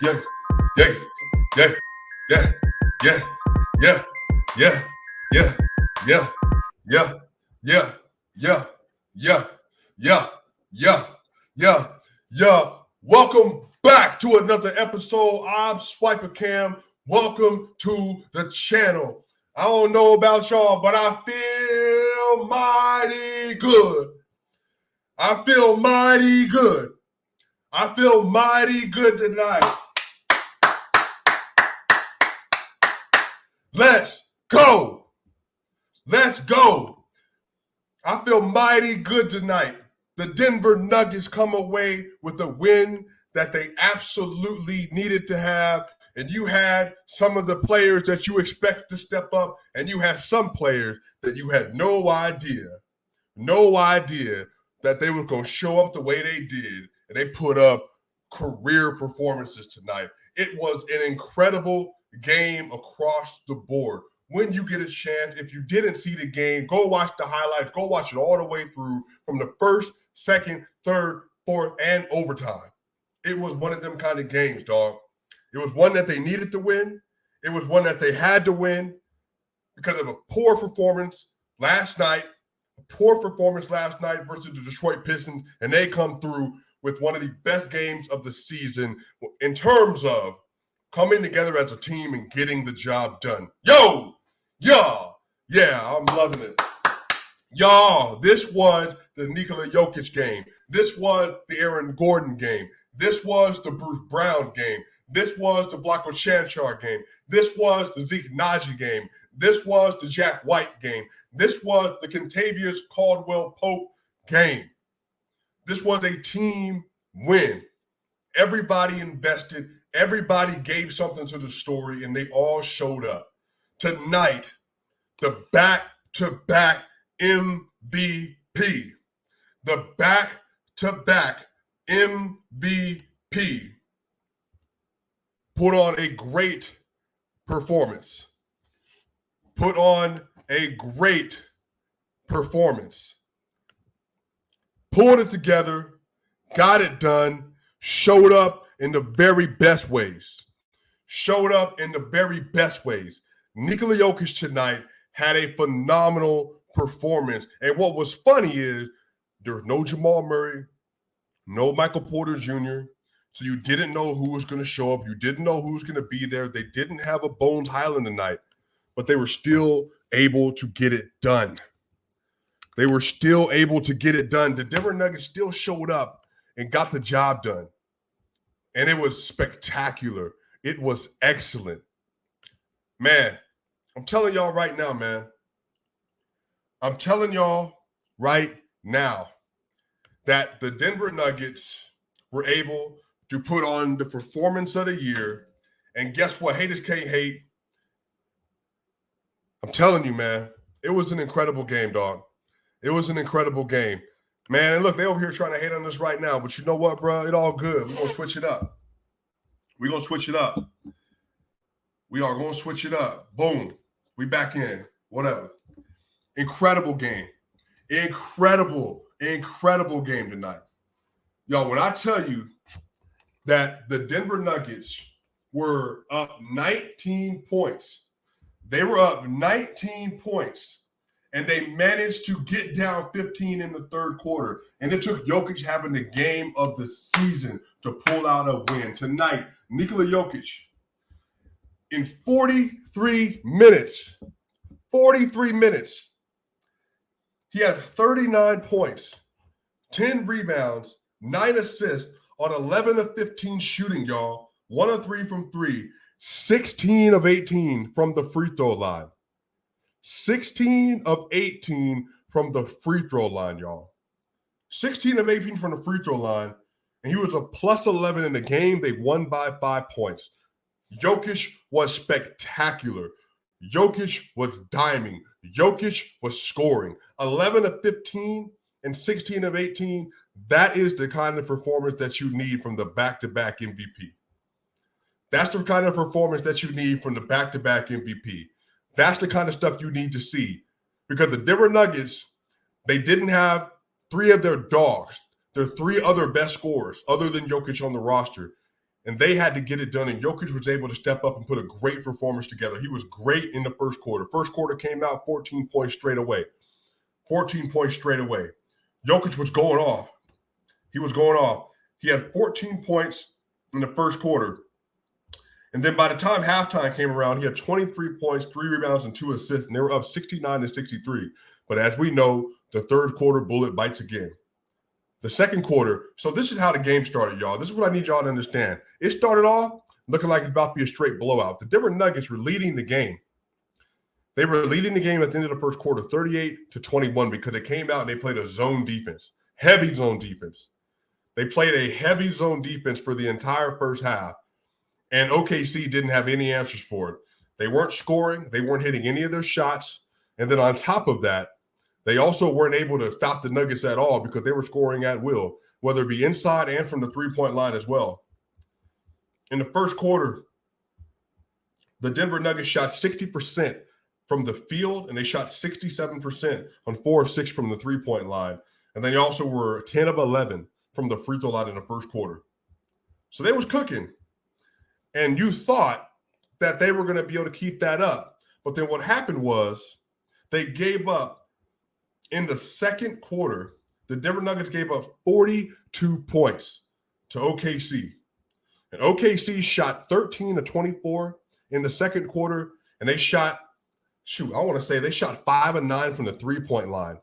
yeah, yeah, yeah, yeah, yeah, yeah, yeah, yeah, yeah, yeah, yeah, yeah, yeah, yeah, yeah, yeah, yeah. Welcome back to another episode. I'm Swipa Cam. Welcome to the channel. I don't know about y'all, but I feel mighty good. I feel mighty good. I feel mighty good tonight. Let's go. Let's go. I feel mighty good tonight. The Denver Nuggets come away with a win that they absolutely needed to have. And you had some of the players that you expect to step up, and you had some players that you had no idea that they were going to show up the way they did, and they put up career performances tonight. It was an incredible game across the board. When you get a chance, if you didn't see the game, go watch the highlights, go watch it all the way through from the first, second, third, fourth, and overtime. It was one of them kind of games, dog. It was one that they needed to win. It was one that they had to win because of a poor performance last night. Versus the Detroit Pistons, and they come through with one of the best games of the season in terms of coming together as a team and getting the job done. Yeah, I'm loving it. Y'all, this was the Nikola Jokic game. This was the Aaron Gordon game. This was the Bruce Brown game. This was the Blako Chanchar game. This was the Zeke Naji game. This was the Jack White game. This was the Kentavious Caldwell-Pope game. This was a team win. Everybody invested. Everybody gave something to the story, and they all showed up. Tonight, the back-to-back MVP. The back-to-back MVP put on a great performance. Pulled it together, got it done, showed up in the very best ways. Nikola Jokic tonight had a phenomenal performance. And what was funny is there was no Jamal Murray, no Michael Porter Jr., so you didn't know who was going to show up. You didn't know who was going to be there. They didn't have a Bones Highland tonight, but they were still able to get it done. The Denver Nuggets still showed up and got the job done. And it was spectacular. It was excellent. Man, I'm telling y'all right now, that the Denver Nuggets were able to put on the performance of the year. And guess what? Haters can't hate. I'm telling you, man, it was an incredible game, dog. It was an incredible game. Man, and look, they over here trying to hate on us right now. But you know what, bro? It all good. We're going to switch it up. We are going to switch it up. Boom. We back in. Whatever. Incredible game. Incredible game tonight. Y'all, when I tell you that the Denver Nuggets were up 19 points, they were up 19 points, and they managed to get down 15 in the third quarter. And it took Jokic having the game of the season to pull out a win. Tonight, Nikola Jokic, in 43 minutes, he has 39 points, 10 rebounds, 9 assists on 11 of 15 shooting, y'all. 1 of 3 from 3, 16 of 18 from the free throw line. 16 of 18 from the free throw line, y'all. 16 of 18 from the free throw line, and he was a plus 11 in the game. They won by 5 points. Jokic was spectacular. Jokic was diming. Jokic was scoring. 11 of 15 and 16 of 18. That is the kind of performance that you need from the back-to-back MVP. That's the kind of performance that you need from the back-to-back MVP. That's the kind of stuff you need to see. Because the Denver Nuggets, they didn't have 3 of their dogs, their 3 other best scorers, other than Jokic on the roster. and they had to get it done, and Jokic was able to step up and put a great performance together. He was great in the first quarter. First quarter came out 14 points straight away. 14 points straight away. Jokic was going off. He was going off. He had 14 points in the first quarter. And then by the time halftime came around, he had 23 points, 3 rebounds, and 2 assists, and they were up 69-63. But as we know, the third quarter bullet bites again. The second quarter, so this is how the game started, y'all. This is what I need y'all to understand. It started off looking like it's about to be a straight blowout. The Denver Nuggets were leading the game. They were leading the game at the end of the first quarter, 38-21, because they came out and they played a zone defense, heavy zone defense. They played a heavy zone defense for the entire first half, and OKC didn't have any answers for it. They weren't scoring. They weren't hitting any of their shots. And then on top of that, they also weren't able to stop the Nuggets at all because they were scoring at will, whether it be inside and from the three-point line as well. In the first quarter, the Denver Nuggets shot 60% from the field, and they shot 67% on 4 of 6 from the three-point line. And then they also were 10 of 11 from the free throw line in the first quarter. So they was cooking. And you thought that they were going to be able to keep that up. But then what happened was they gave up in the second quarter. The Denver Nuggets gave up 42 points to OKC. And OKC shot 13 of 24 in the second quarter. And they shot, they shot 5 of 9 from the three-point line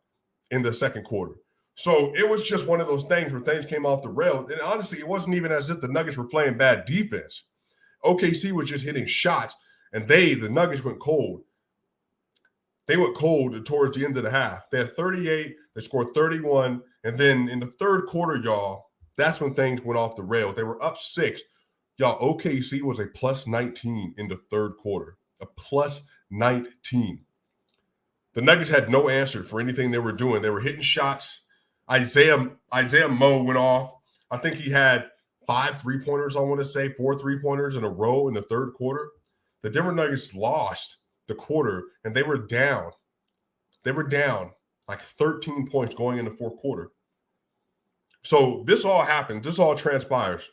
in the second quarter. So it was just one of those things where things came off the rails. And honestly, it wasn't even as if the Nuggets were playing bad defense. OKC was just hitting shots, and the Nuggets went cold. They went cold towards the end of the half. They had 38, they scored 31, and then in the third quarter, y'all, that's when things went off the rails. They were up 6. Y'all, OKC was a plus 19 in the third quarter, a plus 19. The Nuggets had no answer for anything they were doing. They were hitting shots. Isaiah Mo went off. I think he had 5 three-pointers, I want to say, 4 three-pointers in a row in the third quarter. The Denver Nuggets lost the quarter, and they were down. They were down like 13 points going in the fourth quarter. So this all happens. This all transpires.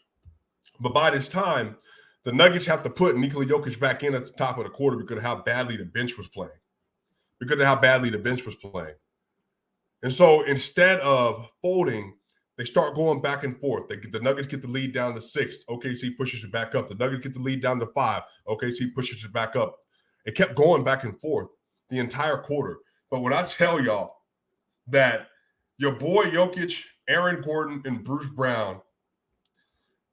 But by this time, the Nuggets have to put Nikola Jokic back in at the top of the quarter because of how badly the bench was playing. And so instead of folding, they start going back and forth. The Nuggets get the lead down to 6. OKC pushes it back up. The Nuggets get the lead down to 5. OKC pushes it back up. It kept going back and forth the entire quarter. But when I tell y'all that your boy Jokic, Aaron Gordon, and Bruce Brown,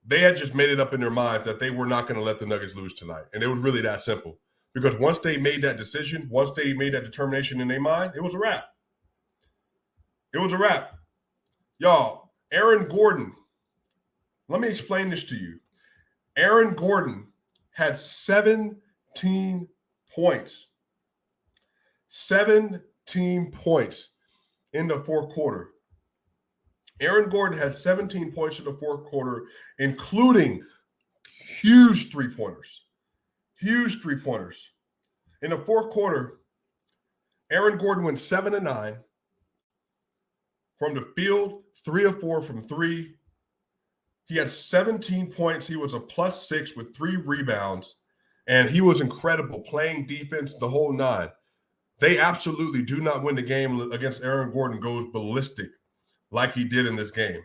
they had just made it up in their minds that they were not going to let the Nuggets lose tonight. And it was really that simple. Because once they made that decision, once they made that determination in their mind, it was a wrap. It was a wrap. Y'all, Aaron Gordon, let me explain this to you. Aaron Gordon had 17 points. 17 points in the fourth quarter. Aaron Gordon had 17 points in the fourth quarter, including huge three-pointers. Huge three-pointers. In the fourth quarter, Aaron Gordon went 7 of 9 from the field, 3 of 4 from 3. He had 17 points. He was a +6 with 3 rebounds, and he was incredible playing defense the whole 9. They absolutely do not win the game against Aaron Gordon goes ballistic like he did in this game.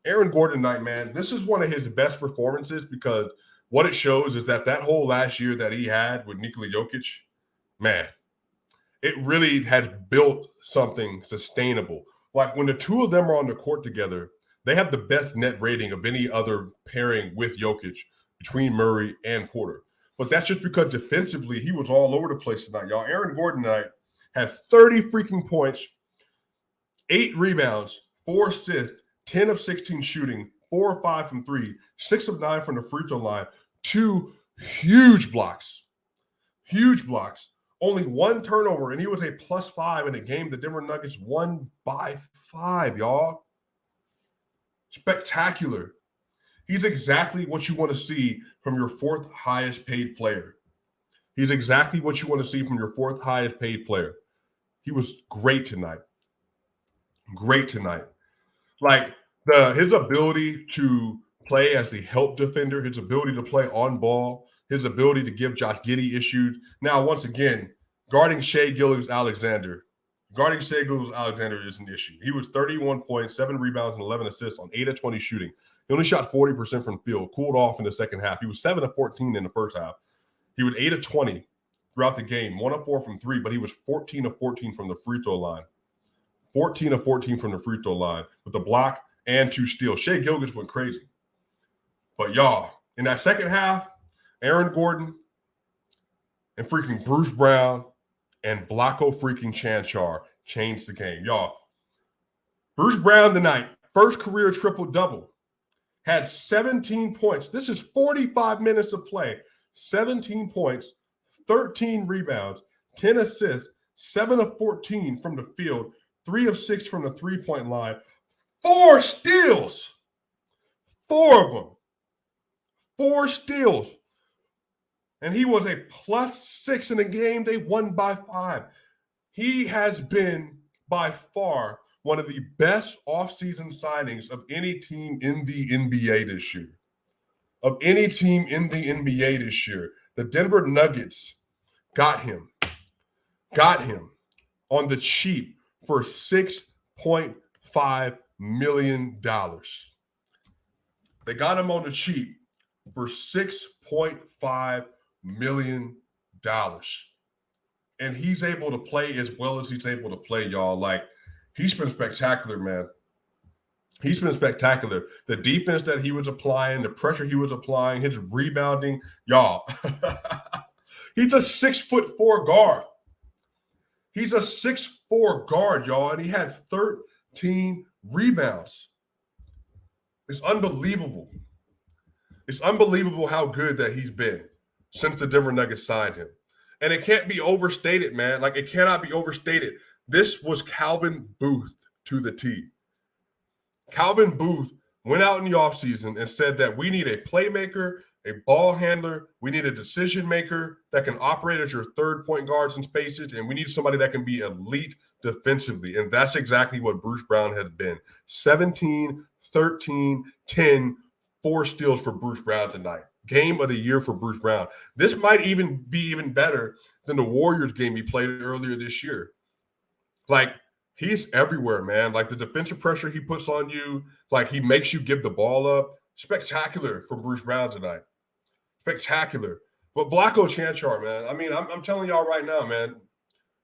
Aaron Gordon tonight, man, this is one of his best performances because what it shows is that whole last year that he had with Nikola Jokic, man, it really had built something sustainable. Like when the two of them are on the court together, they have the best net rating of any other pairing with Jokic between Murray and Porter. But that's just because defensively he was all over the place tonight, y'all. Aaron Gordon tonight had 30 freaking points, 8 rebounds, 4 assists, 10 of 16 shooting, 4 of 5 from 3, 6 of 9 from the free throw line, 2 huge blocks. Huge blocks. Only 1 turnover, and he was a +5 in a game the Denver Nuggets won by 5, y'all. Spectacular. He's exactly what you want to see from your 4th highest paid player. He's exactly what you want to see from your 4th highest paid player. He was great tonight. Great tonight. Like his ability to play as the help defender, his ability to play on ball, his ability to give Josh Giddey issues. Now, once again, guarding Shai Gilgeous-Alexander is an issue. He was 31 points, 7 rebounds, and 11 assists on 8 of 20 shooting. He only shot 40% from the field, cooled off in the second half. He was 7 of 14 in the first half. He was 8 of 20 throughout the game, 1 of 4 from 3, but he was 14 of 14 from the free throw line. 14 of 14 from the free throw line with a block and 2 steals. Shai Gilgeous went crazy. But y'all, in that second half, Aaron Gordon and freaking Bruce Brown and Vlatko freaking Cancar changed the game. Y'all, Bruce Brown tonight, first career triple-double, had 17 points. This is 45 minutes of play. 17 points, 13 rebounds, 10 assists, 7 of 14 from the field, 3 of 6 from the three-point line, 4 steals. 4 of them. 4 steals. And he was a +6 in a game. They won by 5. He has been by far one of the best offseason signings of any team in the NBA this year. Of any team in the NBA this year. The Denver Nuggets got him on the cheap for $6.5 million. They got him on the cheap for $6.5 million. And he's able to play as well as he's able to play, y'all. Like, he's been spectacular, man. He's been spectacular. The defense that he was applying, the pressure he was applying, his rebounding, y'all. He's a 6'4" guard. He's a 6'4" guard, y'all, and he had 13 rebounds. It's unbelievable. It's unbelievable how good that he's been since the Denver Nuggets signed him. And it can't be overstated, man. Like, it cannot be overstated. This was Calvin Booth to the T. Calvin Booth went out in the offseason and said that we need a playmaker, a ball handler, we need a decision maker that can operate as your third point guards in spaces, and we need somebody that can be elite defensively. And that's exactly what Bruce Brown has been. 17, 13, 10, 4 steals for Bruce Brown tonight. Game of the year for Bruce Brown. This might even be even better than the Warriors game he played earlier this year. Like, he's everywhere, man. Like, the defensive pressure he puts on you, like, he makes you give the ball up. Spectacular for Bruce Brown tonight. Spectacular. But Vlatko Cancar, man, I mean, I'm telling y'all right now, man,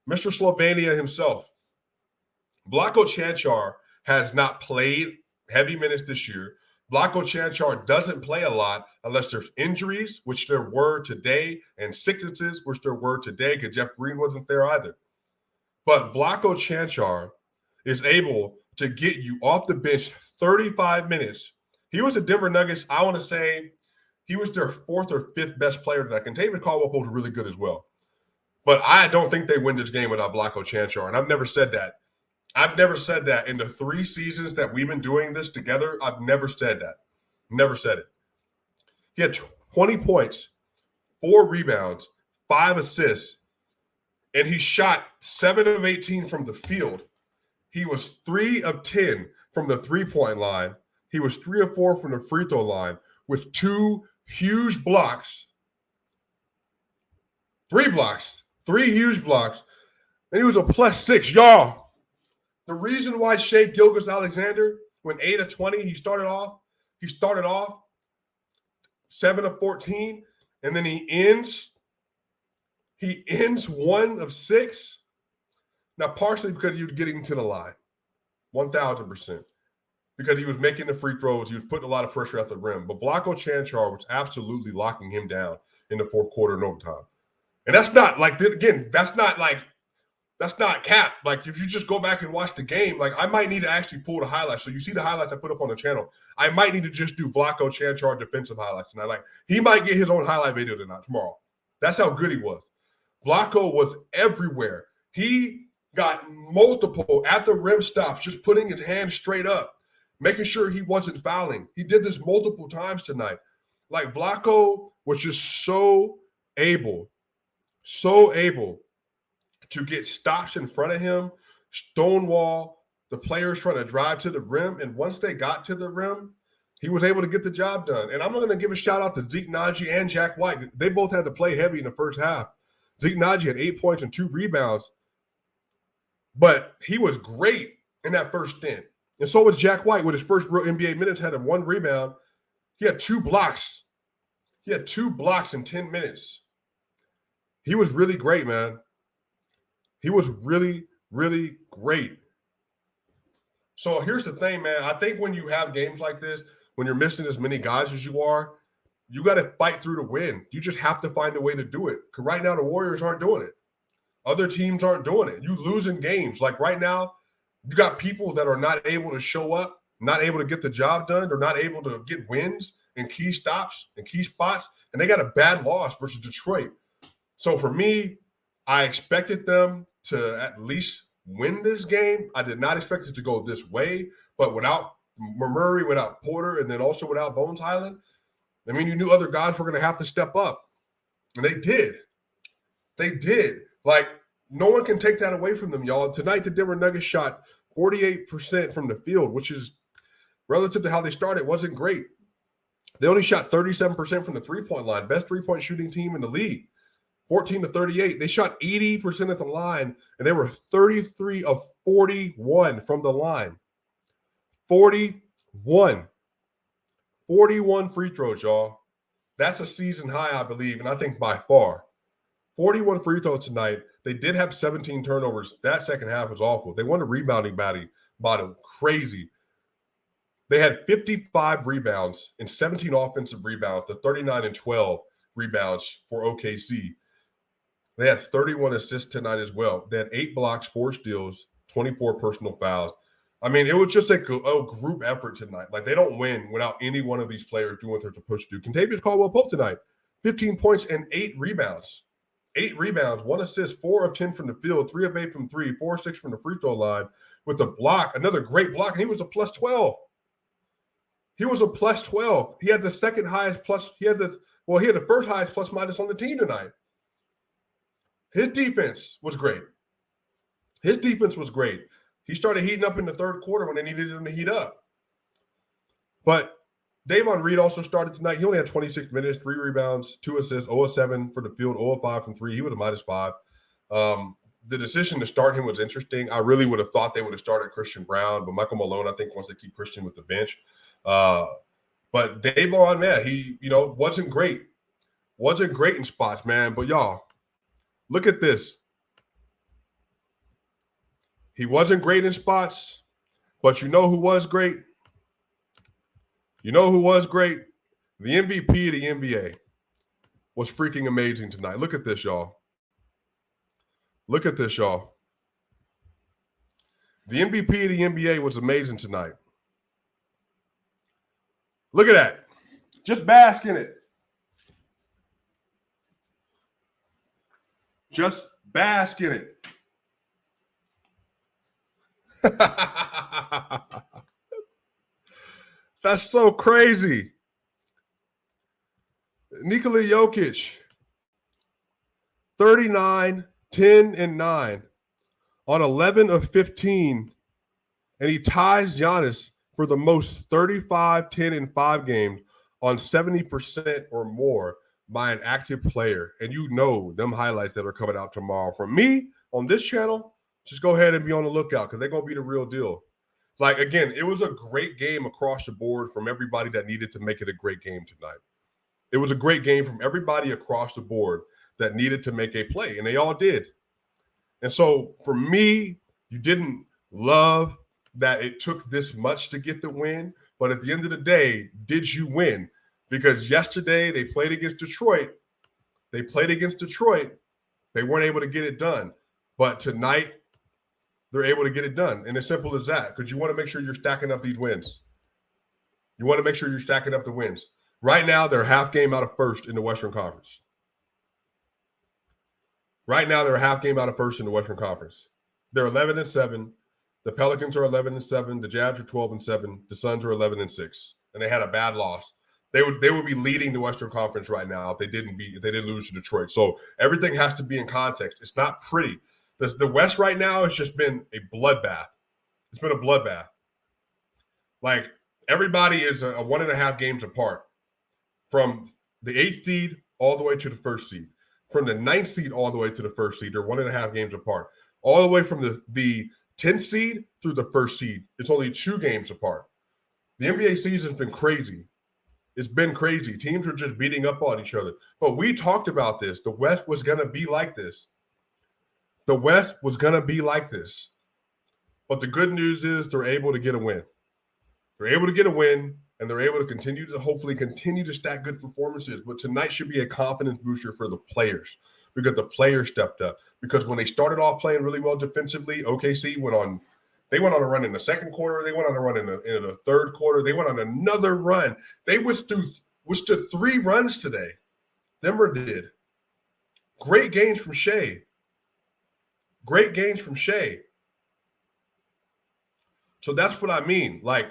Mr. Slovenia himself, Vlatko Cancar has not played heavy minutes this year. Vlatko Cancar doesn't play a lot unless there's injuries, which there were today, and sicknesses, which there were today, because Jeff Green wasn't there either. But Vlatko Cancar is able to get you off the bench 35 minutes. He was a Denver Nuggets, I want to say, he was their 4th or 5th best player tonight. And David Caldwell was really good as well. But I don't think they win this game without Vlatko Cancar. And I've never said that. I've never said that. In the 3 seasons that we've been doing this together, I've never said that. Never said it. He had 20 points, 4 rebounds, 5 assists, and he shot 7 of 18 from the field. He was 3 of 10 from the three-point line. He was 3 of 4 from the free throw line with 2 huge blocks. 3 blocks. 3 huge blocks. And he was a +6. Y'all, the reason why Shai Gilgeous-Alexander went 8 of 20, he started off 7 of 14, and then he ends 1 of 6. Now, partially because he was getting to the line, 1,000%. Because he was making the free throws. He was putting a lot of pressure at the rim. But Vlatko Cancar was absolutely locking him down in the fourth quarter and overtime. And that's not like, again, that's not cap. Like, if you just go back and watch the game, like, I might need to actually pull the highlights. So you see the highlights I put up on the channel. I might need to just do Vlatko Cancar defensive highlights tonight. Like, he might get his own highlight video tomorrow. That's how good he was. Vlatko was everywhere. He got multiple at the rim stops, just putting his hand straight up, making sure he wasn't fouling. He did this multiple times tonight. Like, Vlatko was just so able to get stops in front of him, stonewall the players trying to drive to the rim. And once they got to the rim, He was able to get the job done. And I'm going to give a shout out to Zeke Naji and Jack White. They both had to play heavy in the first half. Zeke Naji had 8 points and 2 rebounds, but he was great in that first stint. And so was Jack White with his first real NBA minutes, had 1 rebound. He had 2 blocks. He had 2 blocks in 10 minutes. He was really great, man. He was really, really great. So here's the thing, man. I think when you have games like this, when you're missing as many guys as you are, you got to fight through to win. You just have to find a way to do it. Because right now, the Warriors aren't doing it. Other teams aren't doing it. You losing games. Like right now, you got people that are not able to show up, not able to get the job done. They're not able to get wins and key stops and key spots. And they got a bad loss versus Detroit. So for me, I expected them to at least win this game. I did not expect it to go this way. But without Murray, without Porter, and then also without Bones Highland, I mean, you knew other guys were going to have to step up. And they did. They did. Like, no one can take that away from them, y'all. Tonight, the Denver Nuggets shot 48% from the field, which is relative to how they started, wasn't great. They only shot 37% from the three-point line, best three-point shooting team in the league, 14-38. They shot 80% at the line, and they were 33 of 41 from the line. 41 free throws, y'all. That's a season high, I believe, and I think by far. 41 free throws tonight. They did have 17 turnovers. That second half was awful. They won a rebounding battle. Crazy. They had 55 rebounds and 17 offensive rebounds, the 39 and 12 rebounds for OKC. They had 31 assists tonight as well. They had 8 blocks, 4 steals, 24 personal fouls. I mean, it was just a group effort tonight. Like, they don't win without any one of these players doing what they're supposed to do. Kentavious Caldwell-Pope tonight, 15 points and 8 rebounds. 8 rebounds, 1 assist, 4 of 10 from the field, 3 of 8 from 3, 4 of 6 from the free throw line with a block, another great block, and he was a plus 12. He was a plus 12. He had the second highest plus. He had the first highest plus minus on the team tonight. His defense was great. He started heating up in the third quarter when they needed him to heat up. But Davon Reed also started tonight. He only had 26 minutes, 3 rebounds, 2 assists, 0 of 7 for the field, 0 of 5 from 3. He was a -5. The decision to start him was interesting. I really would have thought they would have started Christian Brown, but Michael Malone, I think, wants to keep Christian with the bench. But Davon, man, he, wasn't great. Wasn't great in spots, man. But y'all, look at this. He wasn't great in spots, but you know who was great? You know who was great? The MVP of the NBA was freaking amazing tonight. Look at this, y'all. Look at this, y'all. The MVP of the NBA was amazing tonight. Look at that. Just bask in it. Just bask in it. That's so crazy. Nikola Jokic, 39, 10, and 9 on 11 of 15, and he ties Giannis for the most 35, 10, and 5 games on 70% or more by an active player. And you know them highlights that are coming out tomorrow. From me on this channel, just go ahead and be on the lookout because they're going to be the real deal. Like, again, it was a great game across the board from everybody that needed to make it a great game tonight. It was a great game from everybody across the board that needed to make a play, and they all did. And so for me, you didn't love that it took this much to get the win, but at the end of the day, did you win? Because yesterday they played against Detroit. They weren't able to get it done. But tonight, they're able to get it done. And as simple as that, because you want to make sure you're stacking up these wins. You want to make sure you're stacking up the wins. Right now, they're half game out of first in the Western Conference. They're 11-7. The Pelicans are 11-7. The Jazz are 12-7. The Suns are 11-6. And they had a bad loss. They would be leading the Western Conference right now if they didn't lose to Detroit. So everything has to be in context. It's not pretty. The West right now has just been a bloodbath. It's been a bloodbath. Like, Everybody is a 1.5 games apart from the 8th seed all the way to the 1st seed. From the 9th seed all the way to the 1st seed, they're 1.5 games apart. All the way from the 10th seed through the 1st seed, it's only 2 games apart. The NBA season's been crazy. It's been crazy. Teams are just beating up on each other. But we talked about this. The West was going to be like this. The West was going to be like this. But the good news is they're able to get a win. They're able to get a win, and they're able to hopefully continue to stack good performances. But tonight should be a confidence booster for the players because the players stepped up. Because when they started off playing really well defensively, OKC went on a run in the second quarter. They went on a run in the third quarter. They went on another run. They withstood 3 runs today. Denver did. Great games from Shea. Great games from Shea. So that's what I mean. Like,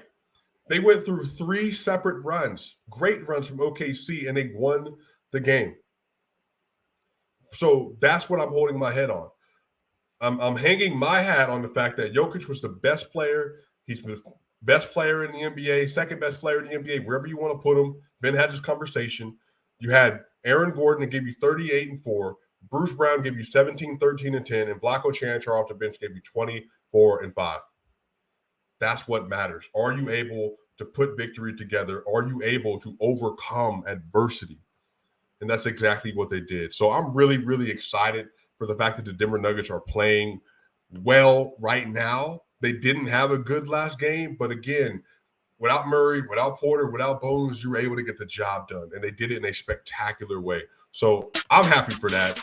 they went through 3 separate runs, great runs from OKC, and they won the game. So that's what I'm holding my head on. I'm hanging my hat on the fact that Jokic was the best player. He's the best player in the NBA, second best player in the NBA, wherever you want to put him. Ben had this conversation. You had Aaron Gordon that gave you 38 and 4. Bruce Brown gave you 17, 13, and 10. And Vlaco Chanchar off the bench gave you 24 and 5. That's what matters. Are you able to put victory together? Are you able to overcome adversity? And that's exactly what they did. So I'm really, really excited for the fact that the Denver Nuggets are playing well right now. They didn't have a good last game, but again, without Murray, without Porter, without Bones, you were able to get the job done, and they did it in a spectacular way. So I'm happy for that.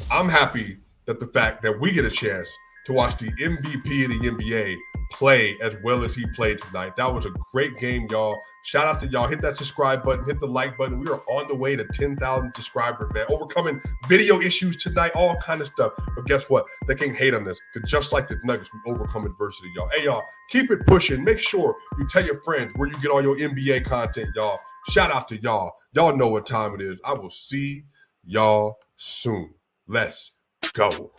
I'm happy that the fact that we get a chance to watch the MVP of the NBA play as well as he played tonight. That was a great game, y'all. Shout out to y'all. Hit that subscribe button. Hit the like button. We are on the way to 10,000 subscribers, man. Overcoming video issues tonight, all kind of stuff. But guess what? They can't hate on this because just like the Nuggets, we overcome adversity, y'all. Hey, y'all, keep it pushing. Make sure you tell your friends where you get all your NBA content, y'all. Shout out to y'all. Y'all know what time it is. I will see y'all soon. Let's go.